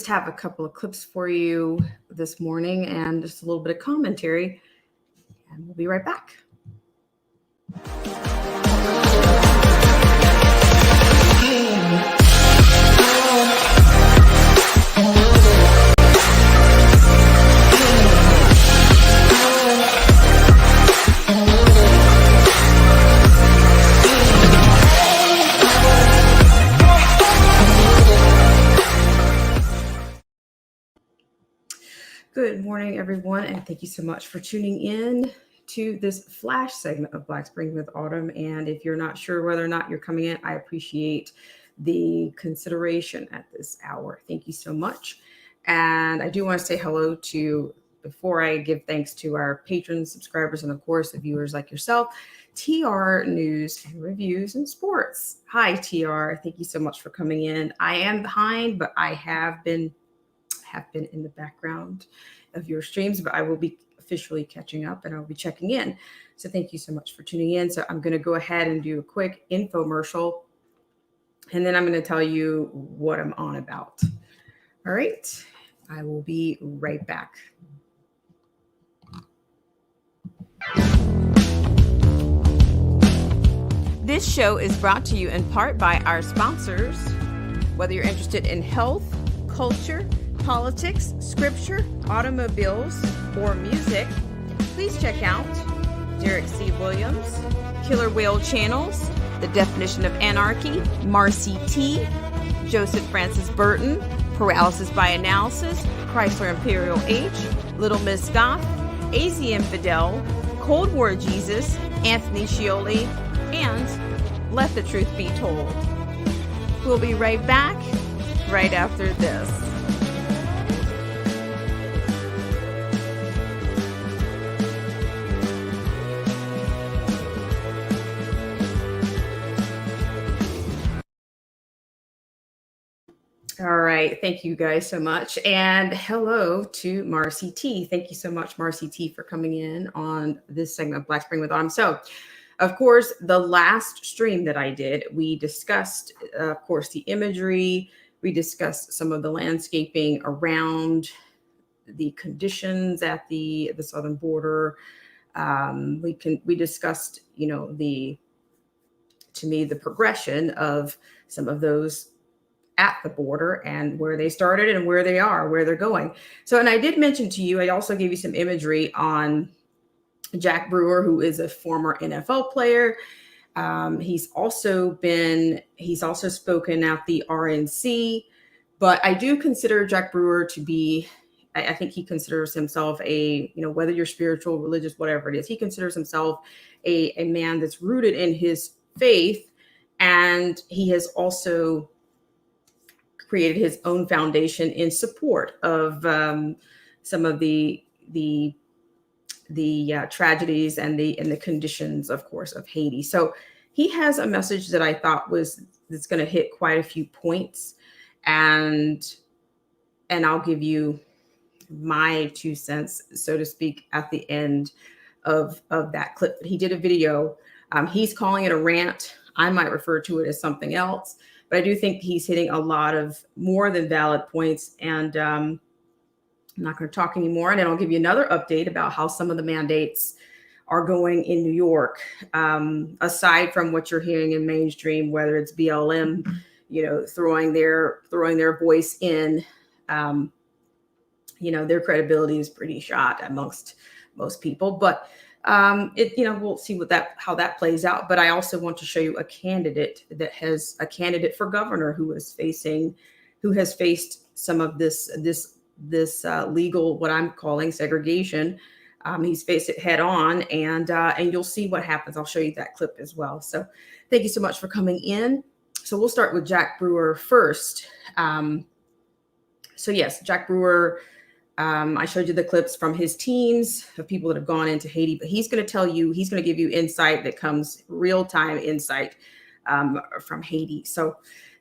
just have a couple of clips for you this morning and just a little bit of commentary, and we'll be right back. Good morning, everyone, and thank you so much for tuning in to this flash segment of Black Spring with Autumn. And if you're not sure whether or not you're coming in, I appreciate the consideration at this hour. Thank you so much. And I do want to say hello to, before I give thanks to our patrons, subscribers, and of course the viewers like yourself, TR News and Reviews and Sports. Hi, TR. Thank you so much for coming in. I am behind, but I have been in the background of your streams, but I will be officially catching up and I'll be checking in. So thank you so much for tuning in. So I'm going to go ahead and do a quick infomercial, and then I'm going to tell you what I'm on about. All right. I will be right back. This show is brought to you in part by our sponsors. Whether you're interested in health, culture, politics, scripture, automobiles, or music, please check out Derek C. Williams, Killer Whale Channels, The Definition of Anarchy, Marcy T., Joseph Francis Burton, Paralysis by Analysis, Chrysler Imperial H, Little Miss Goth, AZ Infidel, Cold War Jesus, Anthony Scioli, and Let the Truth Be Told. We'll be right back right after this. All right. Thank you guys so much. And hello to Marcy T. Thank you so much, Marcy T, for coming in on this segment of Black Spring with Autumn. So, of course, the last stream that I did, we discussed, of course, the imagery. We discussed some of the landscaping around the conditions at the southern border. We discussed, the progression of some of those at the border and where they started and where they are, where they're going. So, and I did mention to you, I also gave you some imagery on Jack Brewer, who is a former NFL player. He's also spoken at the RNC, but I do consider Jack Brewer to be, I think he considers himself whether you're spiritual, religious, whatever it is, he considers himself a man that's rooted in his faith. And he has also created his own foundation in support of some of the tragedies and the conditions, of course, of Haiti. So he has a message that I thought that's going to hit quite a few points, and I'll give you my 2 cents, so to speak, at the end of that clip. But he did a video. He's calling it a rant. I might refer to it as something else, but I do think he's hitting a lot of more than valid points. And I'm not going to talk anymore. And then I'll give you another update about how some of the mandates are going in New York, aside from what you're hearing in mainstream, whether it's BLM, throwing their voice in. Their credibility is pretty shot amongst most people. But we'll see how that plays out. But I also want to show you a candidate for governor who has faced some of this legal, what I'm calling segregation. He's faced it head on, and you'll see what happens. I'll show you that clip as well. So thank you so much for coming in. So we'll start with Jack Brewer first. So yes, Jack Brewer, I showed you the clips from his teams of people that have gone into Haiti, but he's going to give you insight that comes real-time insight from Haiti. So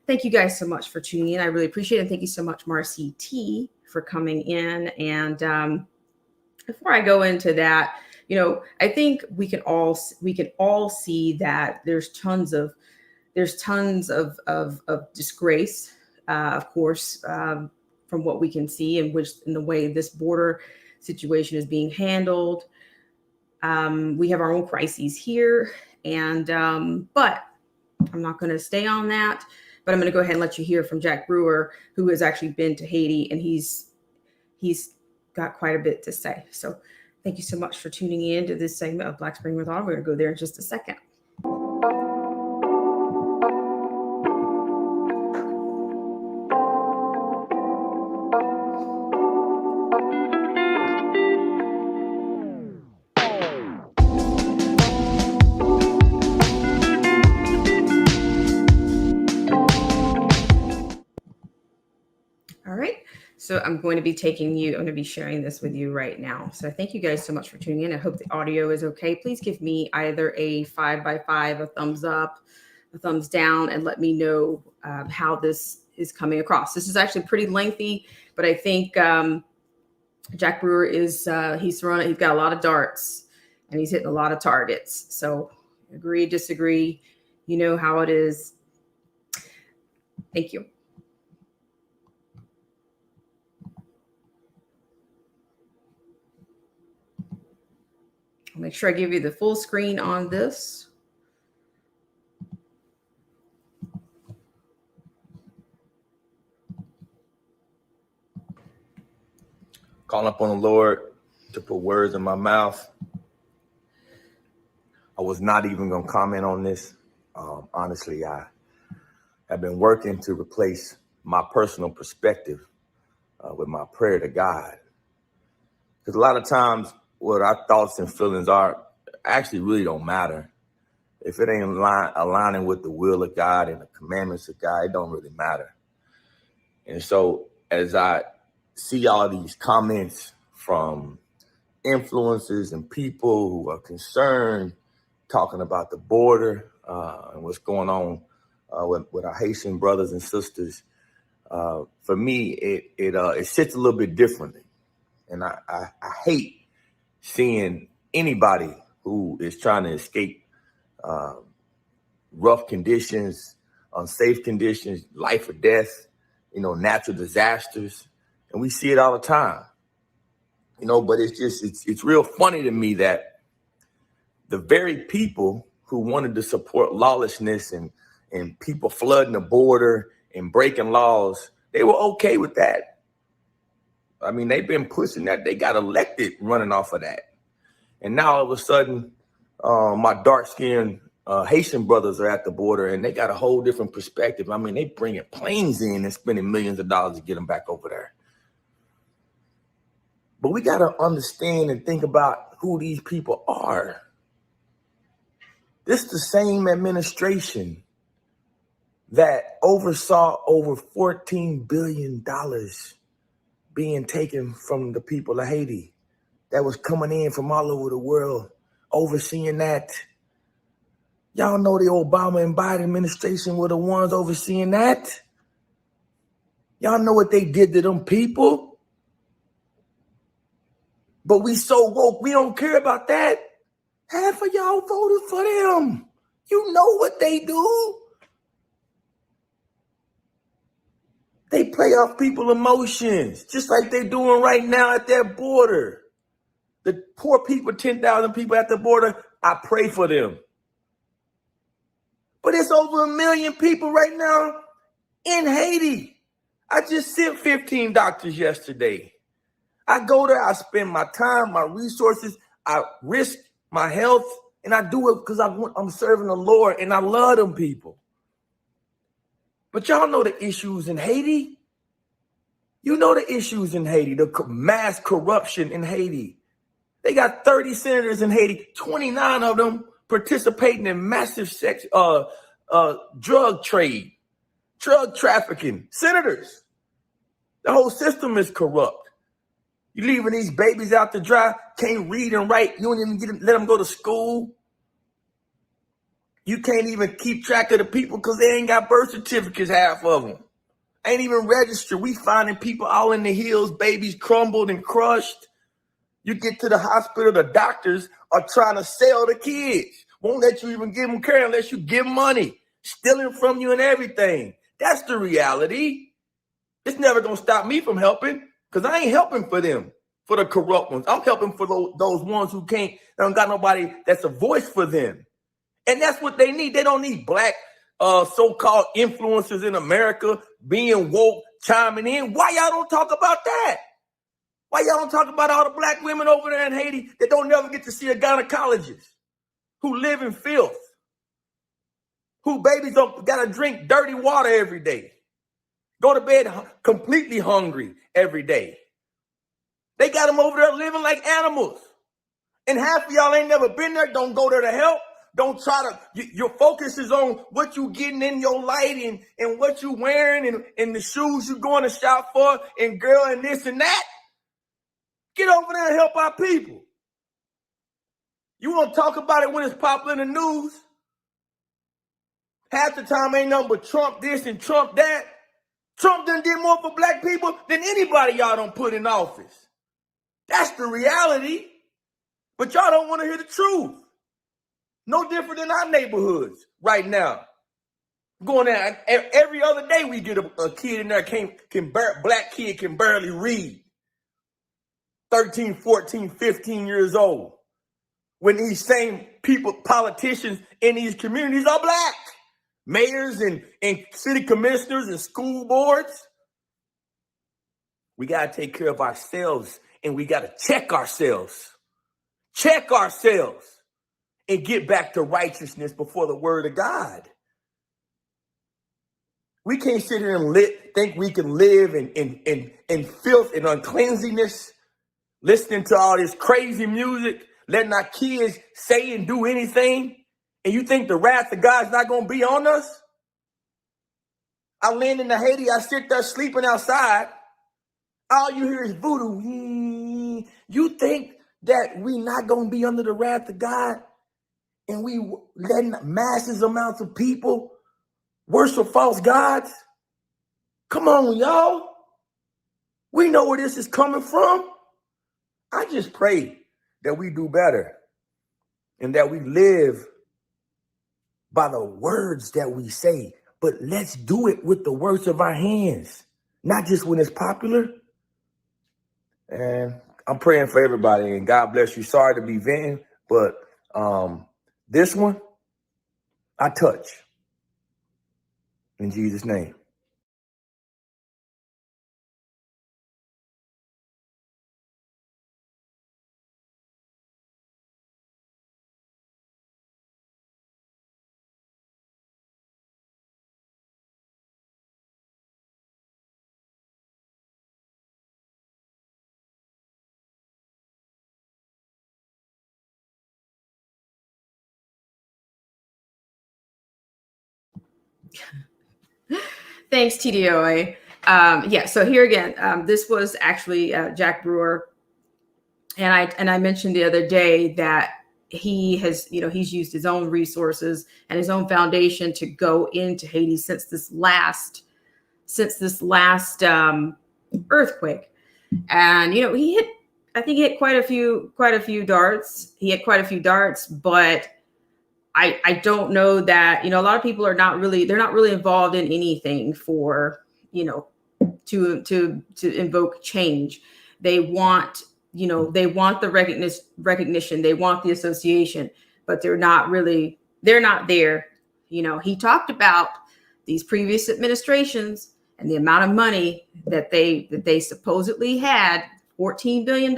thank you guys so much for tuning in. I really appreciate it. And thank you so much, Marcy T, for coming in. And before I go into that, I think we can all see that there's tons of disgrace, of course, from what we can see, in the way this border situation is being handled. We have our own crises here, and but I'm not going to stay on that. But I'm going to go ahead and let you hear from Jack Brewer, who has actually been to Haiti, and he's got quite a bit to say. So thank you so much for tuning in to this segment of Black Spring with Autumn. We're going to go there in just a second. So I'm going to be sharing this with you right now. So thank you guys so much for tuning in. I hope the audio is okay. Please give me either a 5x5, a thumbs up, a thumbs down, and let me know how this is coming across. This is actually pretty lengthy, but I think Jack Brewer he's got a lot of darts and he's hitting a lot of targets. So agree, disagree, you know how it is. Thank you. I'll make sure I give you the full screen on this. Calling upon the Lord to put words in my mouth. I was not even going to comment on this. Honestly, I have been working to replace my personal perspective with my prayer to God. Because a lot of times what our thoughts and feelings are actually really don't matter. If it ain't aligning with the will of God and the commandments of God, it don't really matter. And so as I see all these comments from influencers and people who are concerned, talking about the border and what's going on with our Haitian brothers and sisters, for me, it sits a little bit differently. And I hate seeing anybody who is trying to escape rough conditions, unsafe conditions, life or death, natural disasters. And we see it all the time, but it's real funny to me that the very people who wanted to support lawlessness and people flooding the border and breaking laws, they were okay with that. I mean, they've been pushing that. They got elected running off of that. And now all of a sudden, my dark-skinned Haitian brothers are at the border and they got a whole different perspective. I mean, they bringing planes in and spending millions of dollars to get them back over there. But we got to understand and think about who these people are. This is the same administration that oversaw over $14 billion being taken from the people of Haiti, that was coming in from all over the world, overseeing that. Y'all know the Obama and Biden administration were the ones overseeing that. Y'all know what they did to them people. But we so woke, we don't care about that. Half of y'all voted for them. You know what they do. They play off people's emotions, just like they're doing right now at that border. The poor people, 10,000 people at the border, I pray for them. But it's over 1 million people right now in Haiti. I just sent 15 doctors yesterday. I go there, I spend my time, my resources, I risk my health, and I do it because I'm serving the Lord and I love them people. But y'all know the issues in Haiti. You know the issues in Haiti, the mass corruption in Haiti. They got 30 senators in Haiti, 29 of them participating in massive drug trade, drug trafficking. Senators. The whole system is corrupt. You leaving these babies out to dry, can't read and write. You don't even let them go to school. You can't even keep track of the people because they ain't got birth certificates, half of them. Ain't even registered. We finding people all in the hills, babies crumbled and crushed. You get to the hospital, the doctors are trying to sell the kids. Won't let you even give them care unless you give money. Stealing from you and everything. That's the reality. It's never going to stop me from helping, because I ain't helping for them, for the corrupt ones. I'm helping for those ones who don't got nobody that's a voice for them. And that's what they need. They don't need black so-called influencers in America being woke, chiming in. Why y'all don't talk about that? Why y'all don't talk about all the black women over there in Haiti that don't never get to see a gynecologist, who live in filth, who babies don't got to drink dirty water every day, go to bed completely hungry every day. They got them over there living like animals. And half of y'all ain't never been there. Don't go there to help. Don't try to, your focus is on what you getting in your light and what you wearing and the shoes you going to shop for and girl and this and that. Get over there and help our people. You want to talk about it when it's popular in the news? Half the time ain't nothing but Trump this and Trump that. Trump done did more for black people than anybody y'all don't put in office. That's the reality. But y'all don't want to hear the truth. No different than our neighborhoods right now. Going there every other day, we get a kid in there black kid can barely read. 13, 14, 15 years old. When these same people, politicians in these communities are black. Mayors and city commissioners and school boards. We got to take care of ourselves, and we got to check ourselves. Check ourselves and get back to righteousness before the word of God. We can't sit here and think we can live in filth and uncleanliness, listening to all this crazy music, letting our kids say and do anything, and you think the wrath of God's not going to be on us? I land in Haiti, I sit there sleeping outside. All you hear is voodoo. You think that we not going to be under the wrath of God, and we letting massive amounts of people worship false gods? Come on, y'all. We know where this is coming from. I just pray that we do better and that we live by the words that we say, but let's do it with the words of our hands, not just when it's popular. And I'm praying for everybody, and God bless you. Sorry to be venting, but this one, I touch. In Jesus' name. Thanks, TDOA. So here again, this was actually Jack Brewer, and I mentioned the other day that he has, he's used his own resources and his own foundation to go into Haiti since this last earthquake, and I think he hit quite a few darts. He hit quite a few darts, but I don't know that, a lot of people they're not really involved in anything for, to invoke change. They want, the recognition, they want the association, but they're not there. He talked about these previous administrations and the amount of money that they supposedly had, $14 billion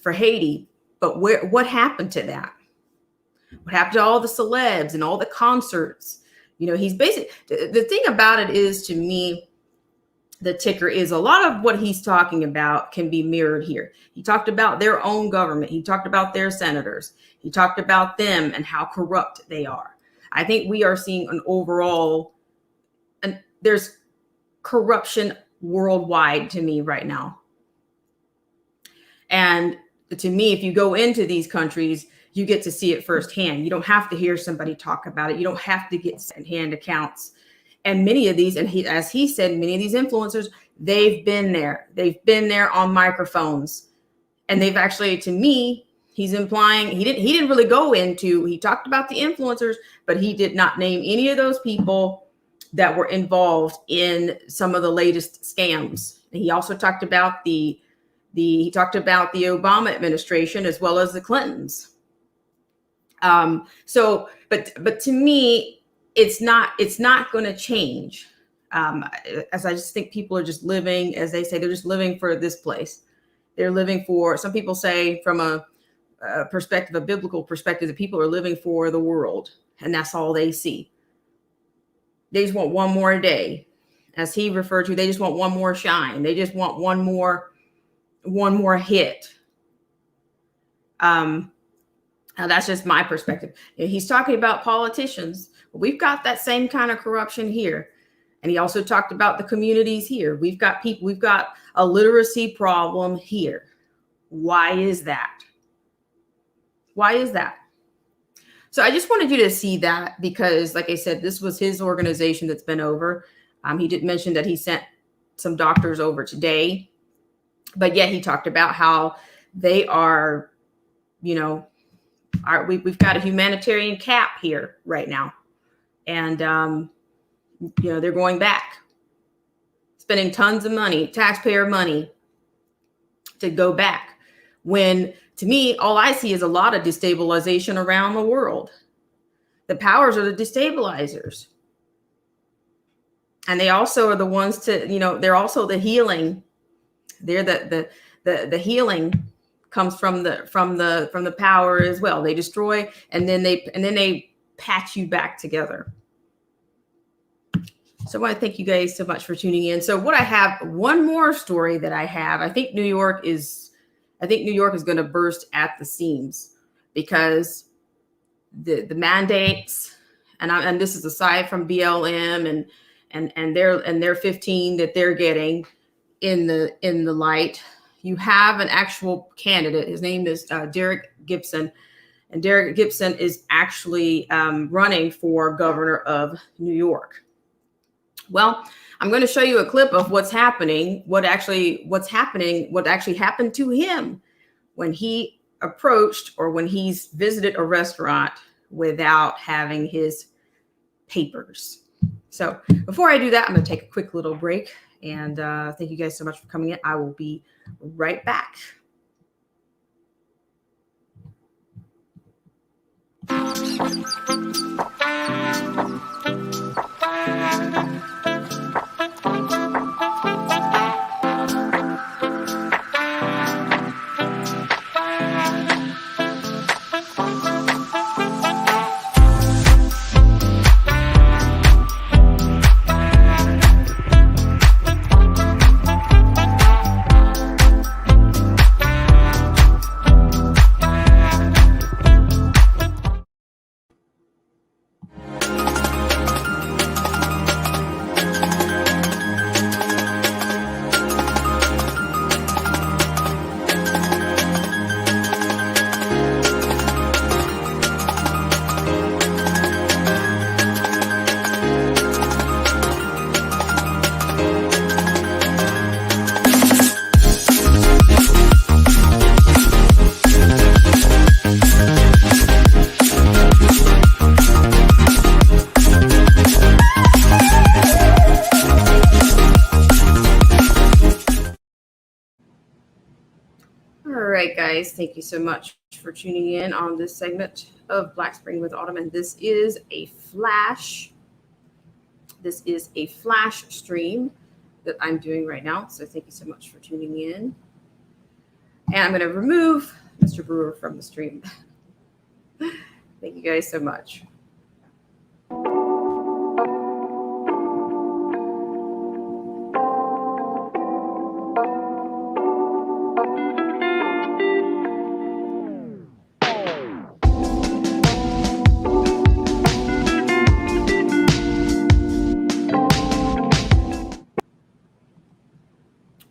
for Haiti. But what happened to that? What happened to all the celebs and all the concerts? He's basically, the thing about it is, to me, the ticker is a lot of what he's talking about can be mirrored here. He talked about their own government. He talked about their senators. He talked about them and how corrupt they are. I think we are seeing an overall, and there's corruption worldwide to me right now. And to me, if you go into these countries, you get to see it firsthand. You don't have to hear somebody talk about it. You don't have to get secondhand accounts. And many of these, as he said, many of these influencers, they've been there. They've been there on microphones. And they've actually, to me, he's implying, he didn't really go into, he talked about the influencers, but he did not name any of those people that were involved in some of the latest scams. And he also talked about the Obama administration as well as the Clintons. But to me, it's not going to change. As I just think people are just living, as they say, they're just living for this place. They're living for, some people say from a perspective, a biblical perspective, that people are living for the world, and that's all they see. They just want one more day, as he referred to. They just want one more shine. They just want one more hit. Now that's just my perspective. He's talking about politicians. We've got that same kind of corruption here. And he also talked about the communities here. We've got a literacy problem here. Why is that? Why is that? So I just wanted you to see that, because, like I said, this was his organization that's been over. He did mention that he sent some doctors over today, but yet he talked about how they are, we've got a humanitarian cap here right now. And, they're going back, spending tons of money, taxpayer money, to go back. When, to me, all I see is a lot of destabilization around the world. The powers are the destabilizers. And they also are the ones they're also the healing. They're the healing comes from the power as well. They destroy, and then they patch you back together. So I want to thank you guys so much for tuning in. So what I have, one more story that I have, I think New York is going to burst at the seams, because the mandates, and this is aside from BLM and their 15 that they're getting in the light. You have an actual candidate. His name is Derek Gibson, and Derek Gibson is actually running for governor of New York. Well, I'm going to show you a clip of what's happening, what actually happened to him when he approached, or when he's visited a restaurant without having his papers. So before I do that, I'm going to take a quick little break, and thank you guys so much for coming in. I will be right back. Guys, thank you so much for tuning in on this segment of Black Spring with Autumn, and this is a flash stream that I'm doing right now, so thank you so much for tuning in. And I'm going to remove Mr. Brewer from the stream. Thank you guys so much.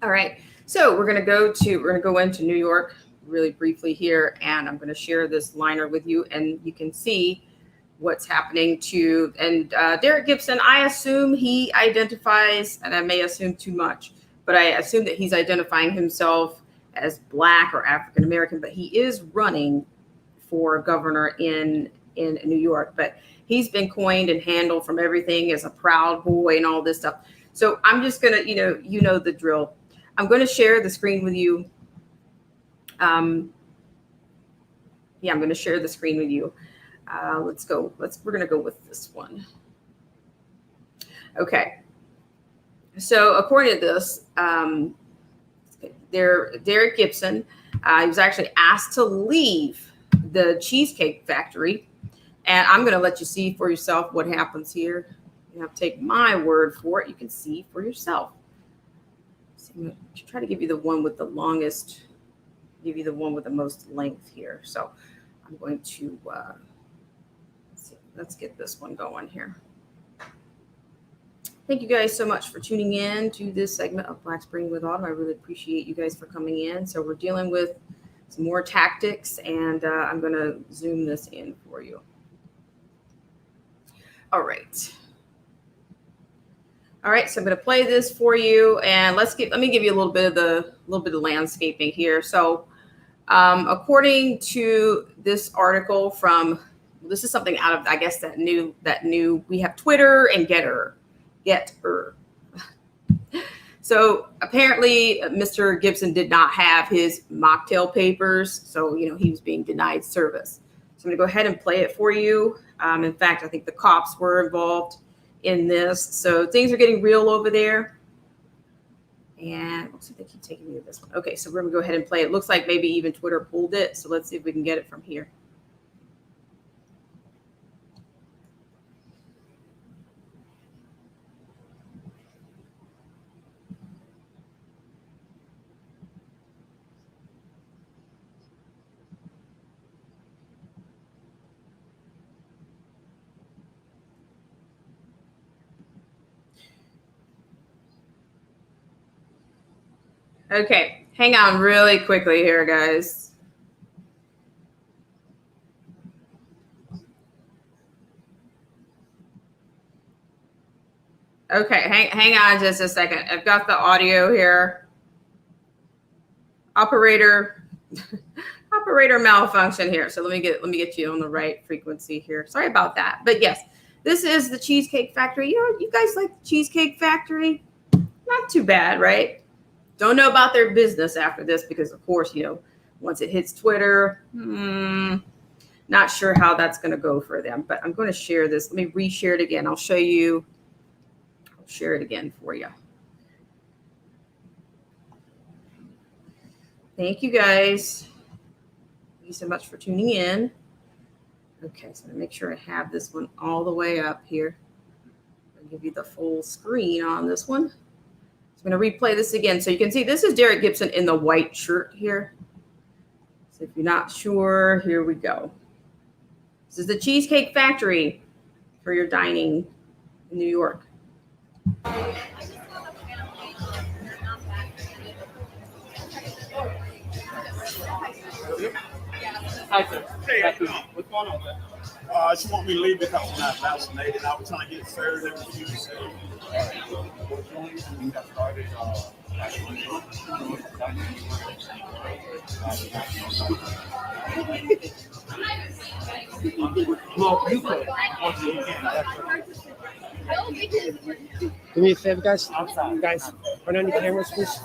All right, so we're going to go into New York really briefly here, and I'm going to share this liner with you, and you can see what's happening to, and Derek Gibson, I assume he identifies, and I may assume too much, but I assume that he's identifying himself as Black or African American, but he is running for governor in in New York, but he's been coined and handled from everything as a proud boy and all this stuff. So I'm just gonna, you know the drill. I'm going to share the screen with you. I'm going to share the screen with you. Let's go. We're going to go with this one. Okay. So according to this, Derek Gibson, he was actually asked to leave the Cheesecake Factory. And I'm going to let you see for yourself what happens here. You have to take my word for it. You can see for yourself. So I'm going to try to give you the one with the longest, give you the one with the most length here. So I'm going to, let's get this one going here. Thank you guys so much for tuning in to this segment of Black Spring with Autumn. I really appreciate you guys for coming in. So we're dealing with some more tactics, and I'm going to zoom this in for you. All right. All right, so I'm going to play this for you, and let me give you a little bit of landscaping here. So, according to this article from, this is something out of, I guess, that new we have Twitter and Getter. So apparently, Mr. Gibson did not have his mocktail papers, so he was being denied service. So I'm going to go ahead and play it for you. In fact, I think the cops were involved in this. So things are getting real over there. And looks like they keep taking me to this one. Okay, so we're going to go ahead and play it. Looks like maybe even Twitter pulled it. So let's see if we can get it from here. Okay, hang on really quickly here, guys. Okay, hang on just a second. I've got the audio here. Operator malfunction here. So let me get you on the right frequency here. Sorry about that. But yes, this is the Cheesecake Factory. You guys like the Cheesecake Factory? Not too bad, right? Don't know about their business after this because, of course, once it hits Twitter, not sure how that's going to go for them. But I'm going to share this. Let me reshare it again. I'll show you. I'll share it again for you. Thank you, guys. Thank you so much for tuning in. Okay, so I'm going to make sure I have this one all the way up here. I'll give you the full screen on this one. I'm going to replay this again so you can see this is Derek Gibson in the white shirt here. So if you're not sure, here we go. This is the Cheesecake Factory for your dining in New York. Hi, sir. Hey, what's going on, sir? She want me to leave because I'm not vaccinated. I was trying to get served and refused. We got started well, you could. Do me a favor, guys. Outside. Guys, turn on your cameras, please.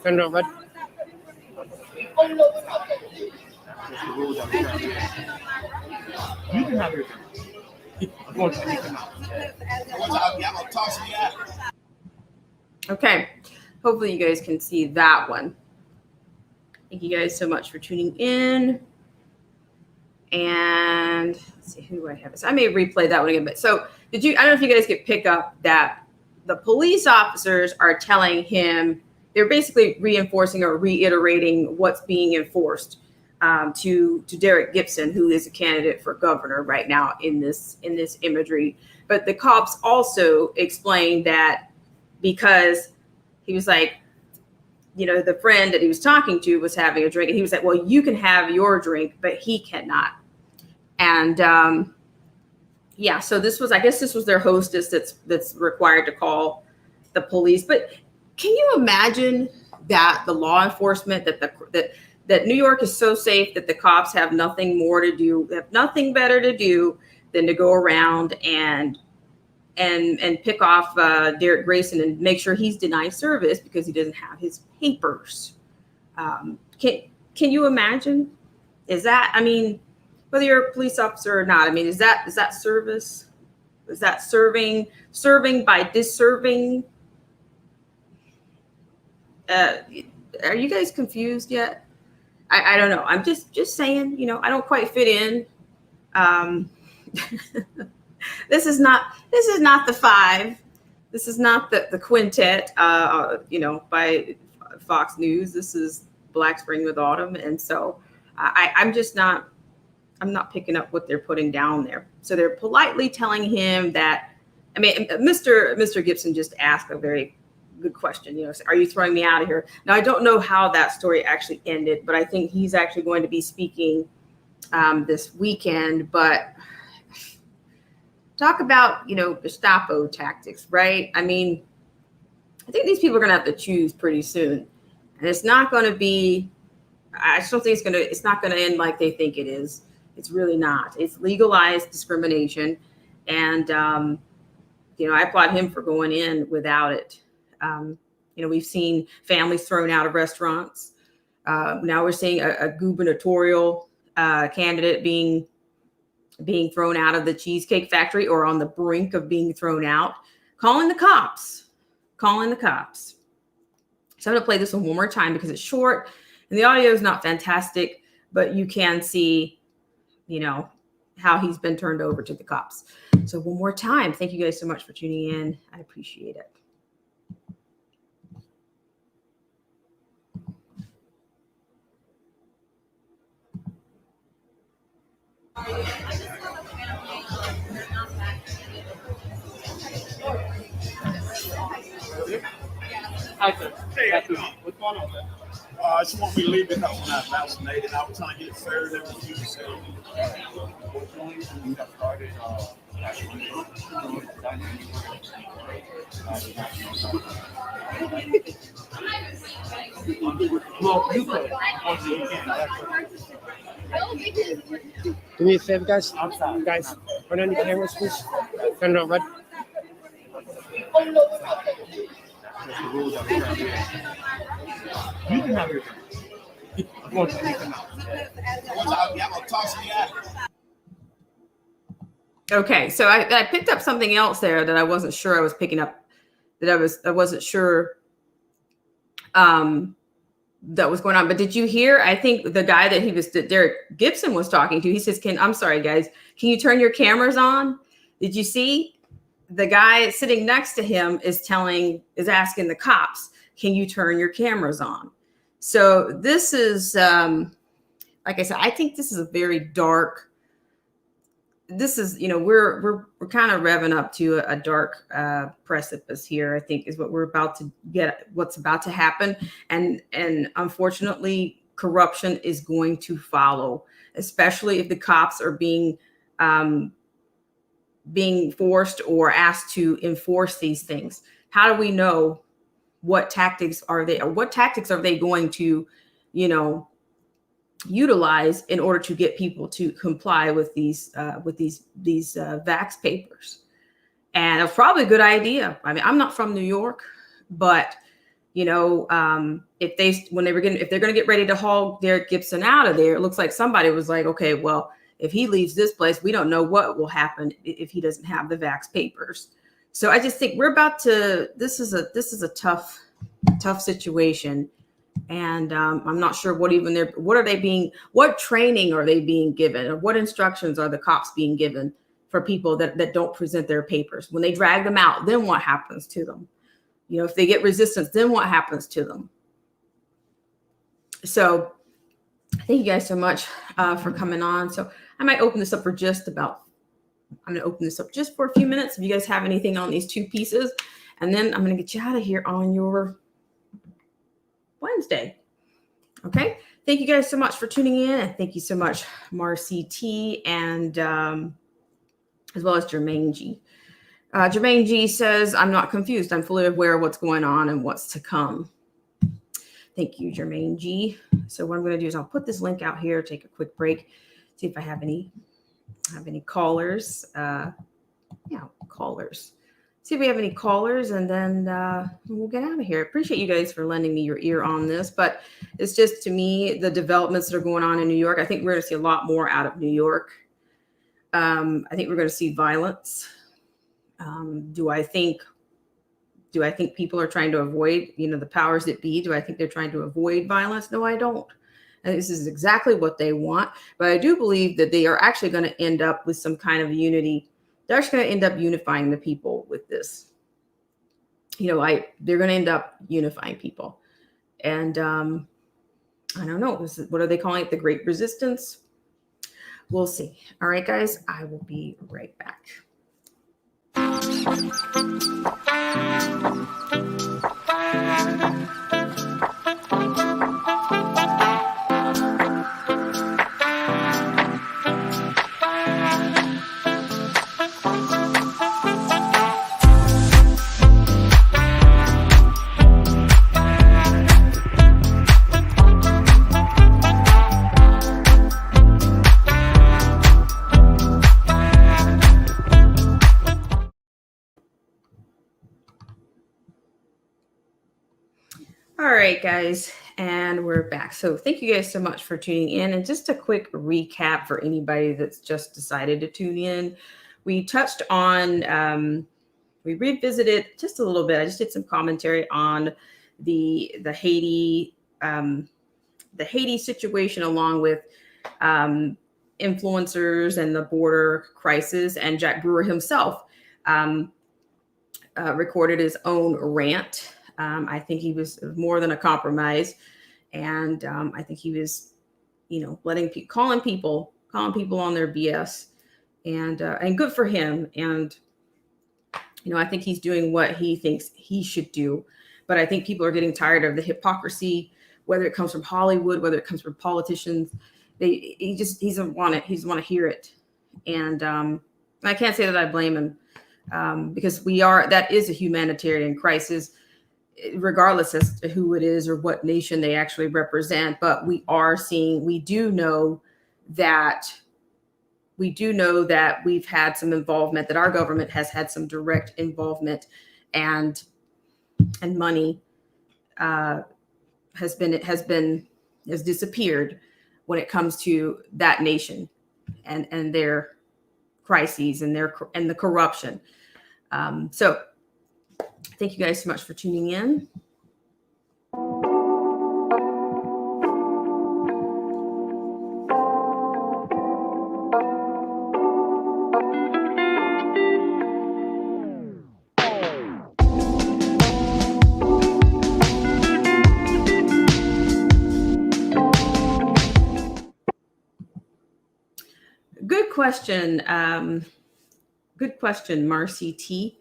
Turn it on red. You can have your thing. Unfortunately, you cannot. Okay, hopefully you guys can see that one. Thank you guys so much for tuning in. And let's see, who do I have? So I may replay that one again. But so I don't know if you guys could pick up that the police officers are telling him, they're basically reinforcing or reiterating what's being enforced to Derek Gibson, who is a candidate for governor right now in this imagery. But the cops also explained that because he was like, the friend that he was talking to was having a drink, and he was like, well, you can have your drink, but he cannot. And so I guess this was their hostess that's required to call the police. But can you imagine that the law enforcement, that that New York is so safe that the cops have nothing more to do, have nothing better to do than to go around and pick off Derek Grayson and make sure he's denied service because he doesn't have his papers. Can you imagine? Is that, I mean, whether you're a police officer or not, I mean, is that service? Is that serving by disserving? Are you guys confused yet? I don't know. I'm just saying, you know, I don't quite fit in. This is not the five. This is not the quintet, you know, by Fox News. This is Black Spring with Autumn. And so I'm not picking up what they're putting down there. So they're politely telling him that, I mean, Mr. Gibson just asked a very good question. You know, are you throwing me out of here? Now, I don't know how that story actually ended, but I think he's actually going to be speaking this weekend. But talk about, you know, Gestapo tactics, right? I mean, I think these people are going to have to choose pretty soon. And it's not going to be, I just don't think it's not going to end like they think it is. It's really not. It's legalized discrimination. And, you know, I applaud him for going in without it. You know, we've seen families thrown out of restaurants. Now we're seeing a gubernatorial candidate being thrown out of the Cheesecake Factory or on the brink of being thrown out, calling the cops. So I'm going to play this one more time because it's short and the audio is not fantastic, but you can see, you know, how he's been turned over to the cops. So one more time, thank you guys so much for tuning in. I appreciate it. Hi, sir. Hey, how you doing? What's going on, sir? I just want me to leave because I'm not vaccinated. I was trying to get served and refused. So. Well, you could. Unfortunately, you can't. Do me a favor, guys. Outside. Guys, turn on the cameras, please. Turn it on red. That's the rule that we have here. You can have your thing. Unfortunately, you cannot. Y'all gonna toss me out? Okay, so I picked up something else there that I wasn't sure I was picking up. I wasn't sure that was going on. But did you hear? I think the guy that Derek Gibson was talking to, he says, I'm sorry, guys, can you turn your cameras on? Did you see? The guy sitting next to him is asking the cops, can you turn your cameras on? So this is, like I said, I think this is a very dark, this is, you know, we're kind of revving up to a dark precipice here, I think is what we're about to get, what's about to happen. And unfortunately, corruption is going to follow, especially if the cops are being forced or asked to enforce these things. How do we know what tactics are they going to, you know, utilize in order to get people to comply with these vax papers? And it's probably a good idea. I mean, I'm not from New York, but you know, if they're going to get ready to haul Derek Gibson out of there, it looks like somebody was like, okay, well, if he leaves this place, we don't know what will happen if he doesn't have the vax papers. So I just think this is a tough situation. And I'm not sure what training are they being given, or what instructions are the cops being given for people that don't present their papers? When they drag them out, then what happens to them? You know, if they get resistance, then what happens to them? So thank you guys so much for coming on. So I might open this up for I'm going to open this up just for a few minutes. If you guys have anything on these two pieces, and then I'm going to get you out of here on your Wednesday. Okay. Thank you guys so much for tuning in. And thank you so much, Marcy T, and as well as Jermaine G. Jermaine G says, I'm not confused. I'm fully aware of what's going on and what's to come. Thank you, Jermaine G. So what I'm going to do is I'll put this link out here, take a quick break, see if I have any callers. Callers. See if we have any callers, and then we'll get out of here. Appreciate you guys for lending me your ear on this, but it's just, to me, the developments that are going on in New York. I think we're going to see a lot more out of New York. I think we're going to see violence. Do I think people are trying to avoid, the powers that be? Do I think they're trying to avoid violence? No, I don't. And this is exactly what they want. But I do believe that they are actually going to end up with some kind of unity. They're actually going to end up unifying the people with this. They're going to end up unifying people. And I don't know. What are they calling it? The Great Resistance? We'll see. All right, guys, I will be right back. All right, guys, and we're back. So thank you guys so much for tuning in. And just a quick recap for anybody that's just decided to tune in. We touched on, we revisited just a little bit. I just did some commentary on the Haiti situation, along with influencers and the border crisis. And Jack Brewer himself recorded his own rant. I think he was more than a compromise, and I think he was, calling people on their BS, and good for him. And I think he's doing what he thinks he should do. But I think people are getting tired of the hypocrisy, whether it comes from Hollywood, whether it comes from politicians. He doesn't want it. He doesn't want to hear it, and I can't say that I blame him, because that is a humanitarian crisis, regardless as to who it is or what nation they actually represent. But we do know that we've had some involvement, that our government has had some direct involvement, and money has disappeared when it comes to that nation and their crises and the corruption. So thank you guys so much for tuning in. Good question. Good question, Marcy T.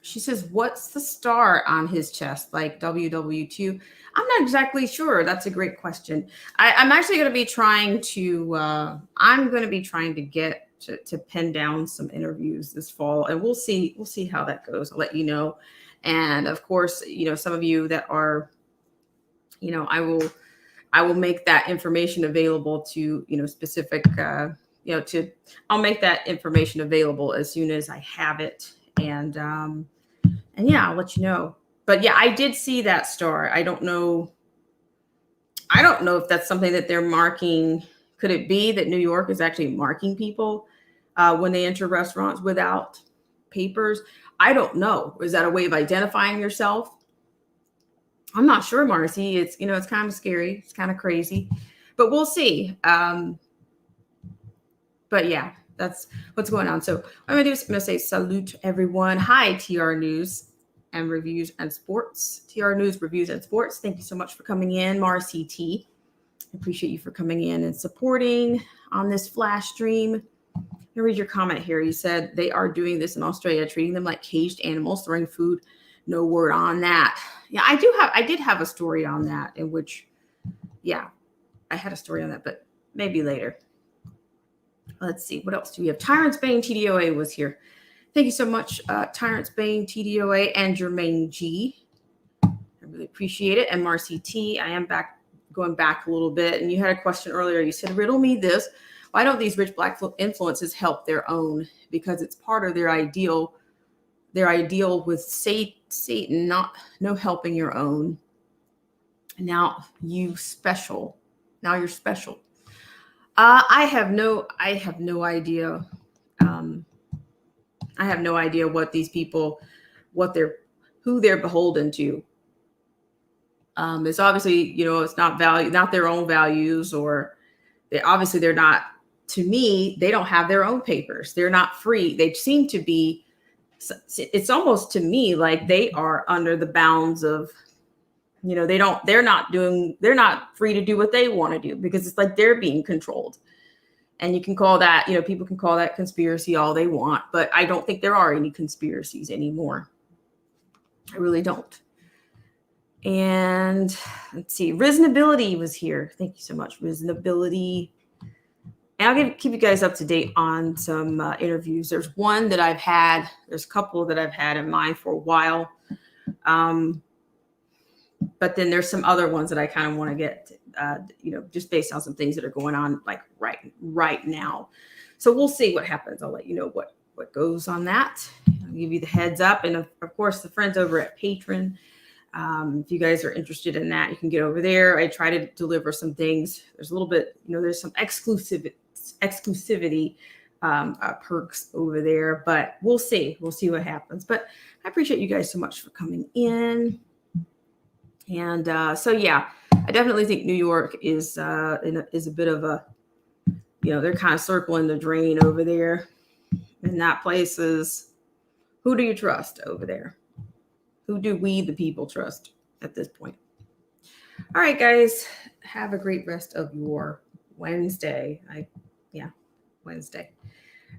She says, what's the star on his chest, like WW2? I'm not exactly sure. That's a great question. I'm actually going to be trying to get to pin down some interviews this fall, and we'll see how that goes. I'll let you know. And of course, some of you that are, I will make that information available to, specific, I'll make that information available as soon as I have it. And yeah, I'll let you know. But yeah, I did see that star. I don't know if that's something that they're marking. Could it be that New York is actually marking people when they enter restaurants without papers? I don't know. Is that a way of identifying yourself? I'm not sure, Marcy. It's kind of scary. It's kind of crazy, but we'll see. But yeah, that's what's going on. So what I'm going to do is I'm going to say salute everyone. Hi, TR News and Reviews and Sports. TR News, Reviews and Sports. Thank you so much for coming in, Marcy T. I appreciate you for coming in and supporting on this flash stream. I'm going to read your comment here. You said they are doing this in Australia, treating them like caged animals, throwing food. No word on that. Yeah, I did have a story on that, in which, yeah, I had a story on that, but maybe later. Let's see. What else do we have? Tyrants Bane TDOA was here. Thank you so much, Tyrants Bane TDOA and Jermaine G. Really appreciate it. And Marcy T, I am going back a little bit. And you had a question earlier. You said, riddle me this. Why don't these rich Black influences help their own? Because it's part of their ideal with Satan, no helping your own. Now you're special. I have no idea. I have no idea what these people, who they're beholden to. It's obviously, it's not their own values, or they're not, to me, they don't have their own papers. They're not free. They seem to be, it's almost to me like they are under the bounds of, they're not free to do what they want to do, because it's like they're being controlled. And you can call that, people can call that conspiracy all they want, but I don't think there are any conspiracies anymore. I really don't. And let's see, Reasonability was here. Thank you so much, Reasonability. And I'll keep you guys up to date on some interviews. There's a couple that I've had in mind for a while. But then there's some other ones that I kind of want to get, just based on some things that are going on like right now. So we'll see what happens. I'll let you know what goes on that. I'll give you the heads up. And of course, the friends over at Patreon, if you guys are interested in that, you can get over there. I try to deliver some things. There's a little bit, there's some exclusivity perks over there, but we'll see what happens. But I appreciate you guys so much for coming in. And so, yeah, I definitely think New York is a bit of a, they're kind of circling the drain over there. And that place is, who do you trust over there? Who do we, the people, trust at this point? All right, guys, have a great rest of your Wednesday. Wednesday.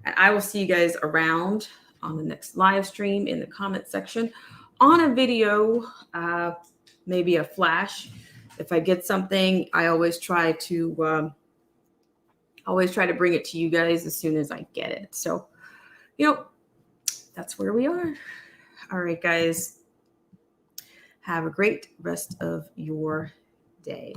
And I will see you guys around on the next live stream, in the comment section, on a video, maybe a flash. If I get something, I always try to bring it to you guys as soon as I get it. So, that's where we are. All right, guys. Have a great rest of your day.